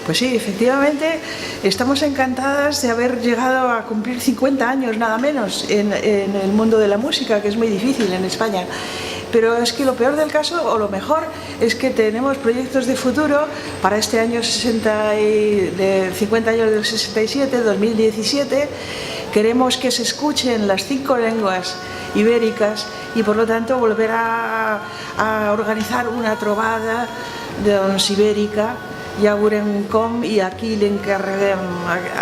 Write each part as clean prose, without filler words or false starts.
Pues sí, efectivamente, estamos encantadas de haber llegado a cumplir 50 años, nada menos, en el mundo de la música, que es muy difícil en España. Pero es que lo peor del caso, o lo mejor, es que tenemos proyectos de futuro para este año 50 años del 67, 2017. Queremos que se escuchen las 5 lenguas ibéricas y, por lo tanto, volver a organizar una trobada doncs, ibèrica. Ja veurem com, i aquí l'encarreguem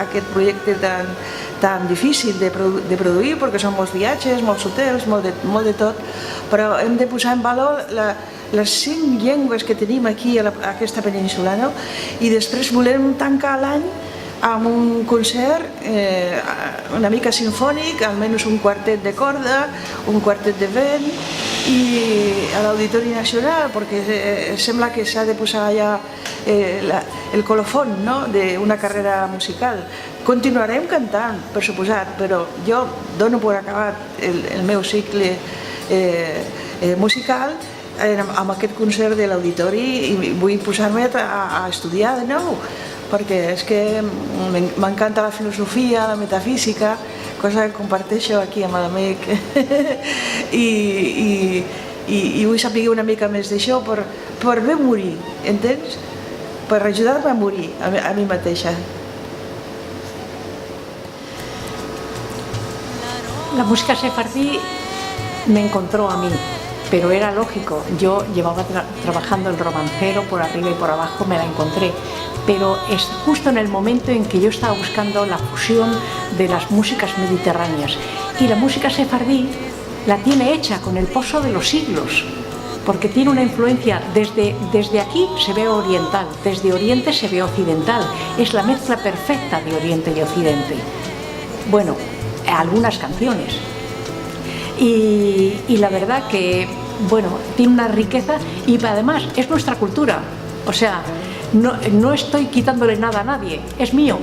aquest projecte tan difícil de produir, perquè són molts viatges, molts hotels, molt de tot, però hem de posar en valor les 5 llengües que tenim aquí a aquesta península, no? I després volem tancar l'any amb un concert una mica sinfònic, almenys un quartet de corda, un quartet de vent, i a l'Auditori Nacional, perquè sembla que s'ha de posar allà el colofón, no?, d'una carrera musical. Continuarem cantant, per suposat, però jo dono per acabat el meu cicle musical amb aquest concert de l'Auditori i vull posar-me a estudiar de nou, perquè és que m'encanta la filosofia, la metafísica, cosa que comparteixo aquí amb l'amic i vull saber una mica més d'això per bé morir, entens? Per ajudar-me a morir a mi mateixa. La música sefardí me encontró a mí, pero era lógico. Yo llevaba trabajando el romancero por arriba y por abajo, me la encontré. Pero es justo en el momento en que yo estaba buscando la fusión de las músicas mediterráneas. Y la música sefardí la tiene hecha con el pozo de los siglos, porque tiene una influencia, desde aquí se ve oriental, desde Oriente se ve occidental. Es la mezcla perfecta de Oriente y Occidente. Bueno, algunas canciones. Y la verdad que, bueno, tiene una riqueza y además es nuestra cultura. O sea, no estoy quitándole nada a nadie, es mío.